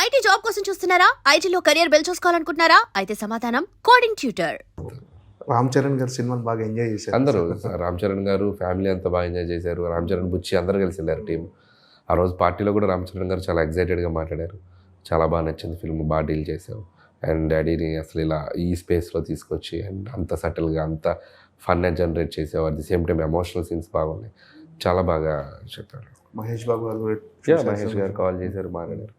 IT job కోసం చూస్తున్నారా? ఐటీలో కెరియర్ బిల్డ్ చూసుకోవాలనుకుంటున్నారా? అయితే సమాధానం కోడింగ్ ట్యూటర్. రామ్ చరణ్ గారి సినిమాని బాగా ఎంజాయ్ చేశారు అందరూ. రామ్ చరణ్ గారు ఫ్యామిలీ అంతా బాగా ఎంజాయ్ చేశారు. రామ్ చరణ్, బుచ్చి అందరూ కలిసి వెళ్ళారు టీం. ఆ రోజు పార్టీలో కూడా రామ్ చరణ్ గారు చాలా ఎగ్జైటెడ్గా మాట్లాడారు. చాలా బాగా నచ్చింది ఫిల్మ్, బాగా డీల్ చేసావు అండ్ డాడీని అసలు ఇలా ఈ స్పేస్లో తీసుకొచ్చి అండ్ అంత సటిల్గా అంత ఫన్ జనరేట్ చేసావు. At the same time emotional scenes బాగున్నాయి. చాలా బాగా చెప్పారు. మహేష్ బాబు గారు మహేష్ గారు కాల్ చేశారు, మాట్లాడారు.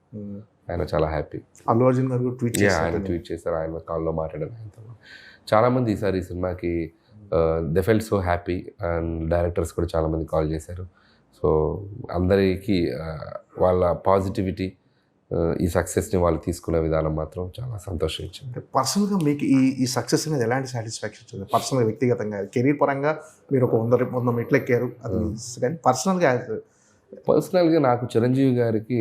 ఆయన చాలా హ్యాపీ. అల్లు అర్జున్ గారు ట్వీట్ ఆయన ట్వీట్ చేశారు, ఆయన కాల్లో మాట్లాడారు. ఆయనతో చాలామంది ఈసారి ఈ సినిమాకి they felt so happy and directors కూడా చాలామంది కాల్ చేశారు. సో అందరికీ వాళ్ళ పాజిటివిటీ, ఈ సక్సెస్ని వాళ్ళు తీసుకునే విధానం మాత్రం చాలా సంతోషం ఇచ్చింది. పర్సనల్గా మీకు ఈ సక్సెస్ అనేది ఎలాంటి సాటిస్ఫాక్షన్ ఇచ్చింది? పర్సనల్గా, వ్యక్తిగతంగా, కెరీర్ పరంగా మీరు ఒక 100 మెట్లు ఎక్కారు అది, కానీ పర్సనల్గా నాకు చిరంజీవి గారికి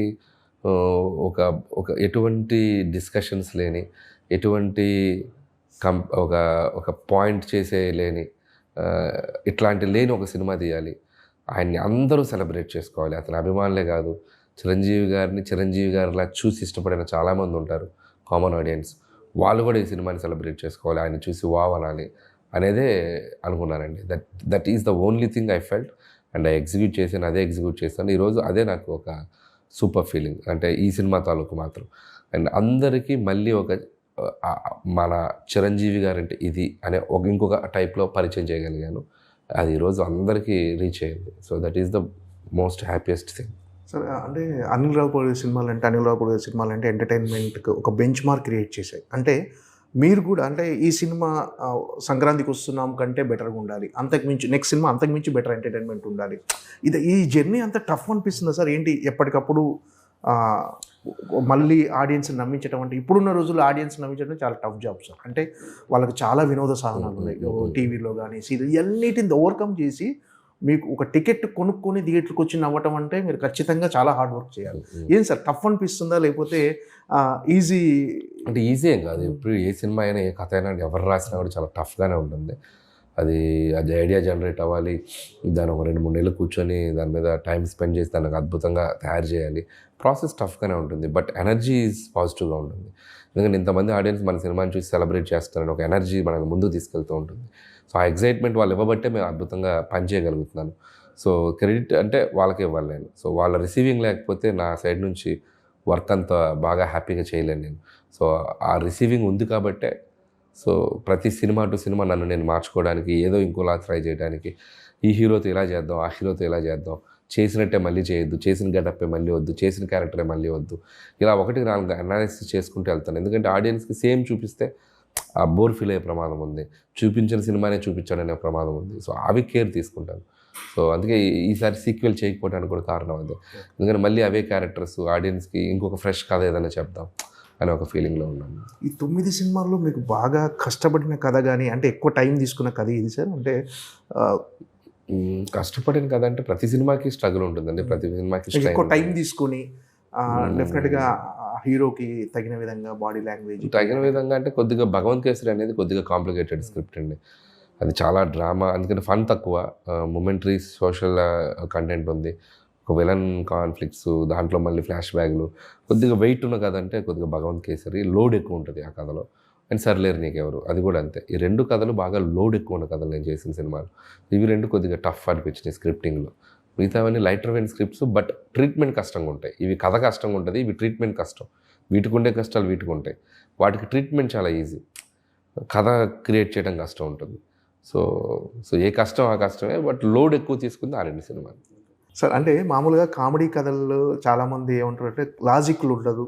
ఒక ఒక ఎటువంటి డిస్కషన్స్ లేని, ఎటువంటి ఒక పాయింట్ చేసే లేని, ఇట్లాంటి లేని ఒక సినిమా తీయాలి. ఆయన్ని అందరూ సెలబ్రేట్ చేసుకోవాలి. అతని అభిమానులే కాదు, చిరంజీవి గారిలా చూసి ఇష్టపడిన చాలామంది ఉంటారు కామన్ ఆడియన్స్. వాళ్ళు కూడా ఈ సినిమాని సెలబ్రేట్ చేసుకోవాలి, ఆయన చూసి వావ్ అనాలి అనేదే అనుకున్నానండి. That is the only thing I felt and అదే ఎగ్జిక్యూట్ చేశాను. ఈరోజు అదే నాకు ఒక సూపర్ ఫీలింగ్, అంటే ఈ సినిమా తాలూకు మాత్రం. అండ్ అందరికీ మళ్ళీ ఒక మన చిరంజీవి గారంటే ఇది అనే ఇంకొక టైప్లో పరిచయం చేయగలిగాను. అది ఈరోజు అందరికీ రీచ్ అయ్యింది. So that is the most happiest thing. సరే, అంటే అనిల్ రావుపూడి సినిమాలు అంటే ఎంటర్టైన్మెంట్కి ఒక బెంచ్ మార్క్ క్రియేట్ చేశాయి. అంటే మీరు కూడా అంటే ఈ సినిమా సంక్రాంతికి వస్తున్నాం కంటే బెటర్గా ఉండాలి, అంతకుమించి నెక్స్ట్ సినిమా అంతకుమించి బెటర్ ఎంటర్టైన్మెంట్ ఉండాలి. ఈ జర్నీ అంత టఫ్ అనిపిస్తుందా సార్? ఏంటి ఎప్పటికప్పుడు మళ్ళీ ఆడియన్స్ని నమ్మించడం, అంటే ఇప్పుడున్న రోజుల్లో ఆడియన్స్ నమ్మించడం చాలా టఫ్ జాబ్ సార్. అంటే వాళ్ళకి చాలా వినోద సాధనాలు ఉన్నాయి, టీవీలో కానీ సీరియల్, ఇవన్నిటిని ఓవర్కమ్ చేసి మీకు ఒక టికెట్ కొనుక్కొని థియేటర్కి వచ్చి నవ్వటం అంటే మీరు ఖచ్చితంగా చాలా హార్డ్ వర్క్ చేయాలి. ఏం సార్, టఫ్ అనిపిస్తుందా లేకపోతే ఈజీ? అంటే ఈజీ ఏం కాదు. ఇప్పుడు ఏ సినిమా అయినా, ఏ కథ అయినా, ఎవరు రాసినా కూడా చాలా టఫ్గానే ఉంటుంది. అది ఐడియా జనరేట్ అవ్వాలి, దాన్ని ఒక 2-3 నెలలు కూర్చొని దాని మీద టైం స్పెండ్ చేసి దానికి అద్భుతంగా తయారు చేయాలి. ప్రాసెస్ టఫ్గానే ఉంటుంది, బట్ ఎనర్జీ ఈజ్ పాజిటివ్గా ఉంటుంది. ఎందుకంటే ఇంతమంది ఆడియన్స్ మన సినిమాని చూసి సెలబ్రేట్ చేస్తారని ఒక ఎనర్జీ మనల్ని ముందుకు తీసుకెళ్తూ ఉంటుంది. సో ఆ ఎగ్జైట్మెంట్ వాళ్ళు ఇవ్వబట్టే మేము అద్భుతంగా పనిచేయగలుగుతున్నాను. సో క్రెడిట్ అంటే వాళ్ళకే ఇవ్వాలి నేను. సో వాళ్ళ రిసీవింగ్ లేకపోతే నా సైడ్ నుంచి వర్క్ అంత బాగా హ్యాపీగా చేయలేను నేను. సో ఆ రిసీవింగ్ ఉంది కాబట్టే సో ప్రతి సినిమా టు సినిమా నన్ను నేను మార్చుకోవడానికి, ఏదో ఇంకోలా ట్రై చేయడానికి, ఈ హీరోతో ఇలా చేద్దాం, ఆ హీరోతో ఇలా చేద్దాం, చేసినట్టే మళ్ళీ చేయొద్దు, చేసిన గెటప్పే మళ్ళీ వద్దు, చేసిన క్యారెక్టరే మళ్ళీ వద్దు, ఇలా 1-4 అనాలిసిస్ చేసుకుంటూ వెళ్తాను. ఎందుకంటే ఆడియన్స్కి సేమ్ చూపిస్తే ఆ బోర్ ఫీల్ అయ్యే ప్రమాదం ఉంది, చూపించిన సినిమానే చూపించాడనే ప్రమాదం ఉంది. సో అవి కేర్ తీసుకుంటాను. సో అందుకే ఈసారి సీక్వెల్ చేయకపోవడానికి కూడా కారణం అదే. ఎందుకంటే మళ్ళీ అవే క్యారెక్టర్స్ ఆడియన్స్కి ఇంకొక ఫ్రెష్ కథ ఏదైనా చెప్దాం అనే ఒక ఫీలింగ్లో ఉన్నాను. ఈ 9 సినిమాల్లో మీకు బాగా కష్టపడిన కథ కానీ, అంటే ఎక్కువ టైం తీసుకున్న కథ ఇది సార్? అంటే కష్టపడిన కథ అంటే ప్రతి సినిమాకి స్ట్రగుల్ ఉంటుందండి, ప్రతి సినిమాకి ఎక్కువ టైం తీసుకొని డెఫినెట్గా హీరోకి తగిన విధంగా బాడీ లాంగ్వేజ్ తగిన విధంగా అంటే కొద్దిగా భగవంత్ కేసరి అనేది కొద్దిగా కాంప్లికేటెడ్ స్క్రిప్ట్ అండి. అది చాలా డ్రామా, అందుకని ఫన్ తక్కువ, మొమెంటరీ సోషల్ కంటెంట్ ఉంది, ఒక విలన్ కాన్ఫ్లిక్ట్స్, దాంట్లో మళ్ళీ ఫ్లాష్ బ్యాక్లు, కొద్దిగా వెయిట్ ఉన్న కథ అంటే కొద్దిగా భగవంత్ కేసరి. లోడ్ ఎక్కువ ఉంటుంది ఆ కథలో. అండ్ సర్లేరు నీకెవరు, అది కూడా అంతే. ఈ 2 కథలు బాగా లోడ్ ఎక్కువ ఉన్న కథలు నేను చేసిన సినిమాలు. ఇవి 2 కొద్దిగా టఫ్ అనిపించినాయి స్క్రిప్టింగ్లో. మిగతావన్నీ lighter vein scripts, but treatment కష్టంగా ఉంటాయి. ఇవి కథ కష్టంగా ఉంటుంది, ఇవి ట్రీట్మెంట్ కష్టం. వీటికి ఉండే కష్టాలు వీటికి ఉంటాయి. వాటికి ట్రీట్మెంట్ చాలా ఈజీ, కథ క్రియేట్ చేయడం కష్టం ఉంటుంది. సో ఏ కష్టం ఆ కష్టమే, బట్ లోడ్ ఎక్కువ తీసుకుంది ఆ 2 సినిమాలు. సార్, అంటే మామూలుగా కామెడీ కథల్లో చాలామంది ఏమంటారు అంటే లాజిక్లు ఉండదు.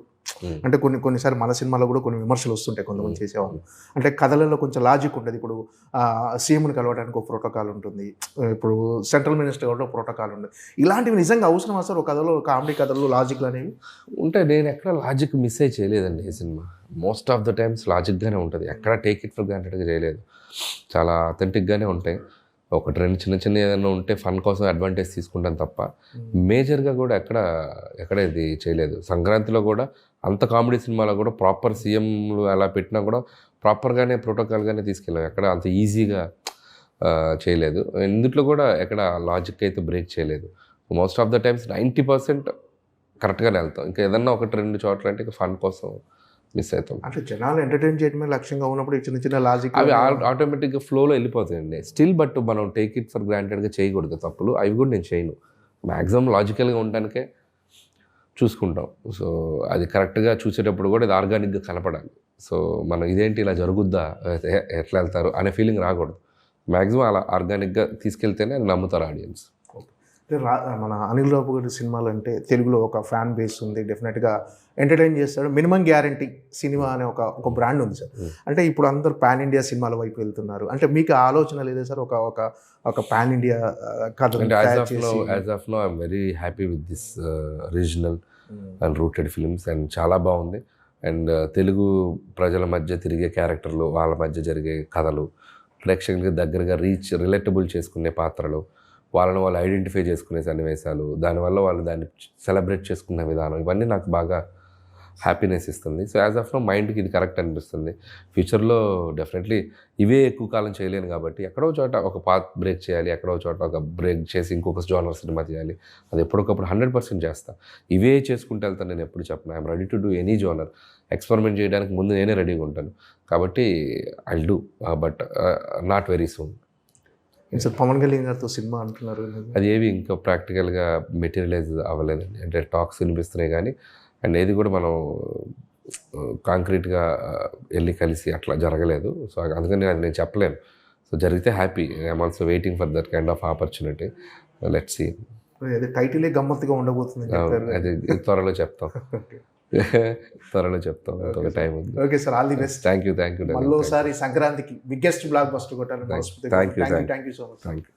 అంటే కొన్నిసారి మన సినిమాలో కూడా కొన్ని విమర్శలు వస్తుంటాయి కొంతమంది చేసేవాళ్ళు. అంటే కథలలో కొంచెం లాజిక్ ఉంటుంది. ఇప్పుడు సీఎంని కలవడానికి ఒక ప్రోటోకాల్ ఉంటుంది, ఇప్పుడు సెంట్రల్ మినిస్టర్ కూడా ఒక ప్రోటోకాల్ ఉంటుంది. ఇలాంటివి నిజంగా అవసరమా సార్? ఒక కథలో, కామెడీ కథల్లో లాజిక్లు అనేవి ఉంటాయి. నేను ఎక్కడ లాజిక్ మిస్ అయ్యి చేయలేదండి ఈ cinema. Most of the times లాజిక్గానే ఉంటుంది, ఎక్కడ టేక్ ఇట్ ఫర్ గ్రాంటెడ్గా చేయలేదు. చాలా అథెంటిక్గానే ఉంటాయి. 1-2 చిన్న ఏదైనా ఉంటే ఫన్ కోసం అడ్వాంటేజ్ తీసుకుంటాను తప్ప మేజర్గా కూడా ఎక్కడ ఇది చేయలేదు. సంక్రాంతిలో కూడా అంత కామెడీ సినిమాలో కూడా ప్రాపర్ సీఎంలు ఎలా పెట్టినా కూడా ప్రాపర్గానే ప్రోటోకాల్గానే తీసుకెళ్ళాం. ఎక్కడ అంత ఈజీగా చేయలేదు. ఇందులో కూడా ఎక్కడ లాజిక్ అయితే బ్రేక్ చేయలేదు. మోస్ట్ ఆఫ్ ద టైమ్స్ 90% కరెక్ట్గానే వెళ్తాం. ఇంకా ఏదన్నా ఒకటి 2 చోట్ల అంటే ఇక ఫన్ కోసం మిస్ అవుతాం. అంటే జనాలు ఎంటర్టైన్ చేయడమే లక్ష్యంగా ఉన్నప్పుడు ఈ చిన్న చిన్న లాజిక్ అవి ఆటోమేటిక్గా ఫ్లోలో వెళ్ళిపోతాయండి. స్టిల్ బట్ మనం టేక్ ఇట్ ఫర్ గ్రాంటెడ్గా చేయకూడదు తప్పులు. అవి కూడా నేను చేయను. మ్యాక్సిమం లాజికల్గా ఉండడానికే చూసుకుంటాం. సో అది కరెక్ట్గా చూసేటప్పుడు కూడా ఇది ఆర్గానిక్గా కనపడాలి. సో మనం ఇదేంటి ఇలా జరుగుద్దా, ఎట్లా వెళ్తారు అనే ఫీలింగ్ రాకూడదు. మ్యాక్సిమం అలా ఆర్గానిక్గా తీసుకెళ్తేనే అది నమ్ముతారు ఆడియన్స్. మన అనిల్ రావు గారి సినిమాలు అంటే తెలుగులో ఒక ఫ్యాన్ బేస్ ఉంది, డెఫినెట్గా ఎంటర్టైన్ చేస్తాడు. మినిమం గ్యారంటీ సినిమా అనే ఒక బ్రాండ్ ఉంది సార్. అంటే ఇప్పుడు అందరు పాన్ ఇండియా సినిమాల వైపు వెళ్తున్నారు. అంటే మీకు ఆలోచన లేదా సార్ ఒక పాన్ ఇండియా కథ? అంటే as of now I'm very happy with this regional and rooted films and చాలా బాగుంది. అండ్ తెలుగు ప్రజల మధ్య తిరిగే క్యారెక్టర్లు, వాళ్ళ మధ్య జరిగే కథలు, ప్రేక్షకులకి దగ్గరగా రిలేటబుల్ చేసుకునే పాత్రలు, వాళ్ళని వాళ్ళు ఐడెంటిఫై చేసుకునే సన్నివేశాలు, దానివల్ల వాళ్ళు దాన్ని సెలబ్రేట్ చేసుకునే విధానం, ఇవన్నీ నాకు బాగా హ్యాపీనెస్ ఇస్తుంది. సో యాజ్ ఆఫ్ నో మైండ్కి ఇది కరెక్ట్ అనిపిస్తుంది. ఫ్యూచర్లో డెఫినెట్లీ ఇవే ఎక్కువ కాలం చేయలేను కాబట్టి ఎక్కడో చోట ఒక పాత్ బ్రేక్ చేయాలి, ఎక్కడో చోట ఒక బ్రేక్ చేసి ఇంకొక జోనర్ సినిమా చేయాలి. అది ఎప్పటికప్పుడు 100% చేస్తాను. ఇవే చేసుకుంటూ వెళ్తాను. నేను ఎప్పుడు చెప్పను I'm ready to do any genre. Experiment చేయడానికి ముందు నేనే రెడీగా ఉంటాను. కాబట్టి I'll do, but not very soon. Sir Pawan Kalyan గారితో సినిమా అంటున్నారు, అది ఏవి ఇంకా ప్రాక్టికల్గా మెటీరియలైజ్ అవ్వలేదండి. అంటే టాక్స్ వినిపిస్తున్నాయి కానీ అండ్ ఏది కూడా మనం కాంక్రీట్గా వెళ్ళి కలిసి అట్లా జరగలేదు. సో అందుకని అది నేను చెప్పలేను. సో జరిగితే happy. I'm also waiting for that kind of opportunity. Let's see. టైటిలే గమ్మత్తుగా ఉండబోతుంది. అది త్వరలో చెప్తాం. త్వరలో చెప్తాం. ఒక టైం ఉంది. Okay sir, all the best. Thank you. మళ్ళీసారి సంక్రాంతికి బిగ్గెస్ట్ బ్లాక్ బస్టర్ కొట్టాలని. Thank you so much. Thank you.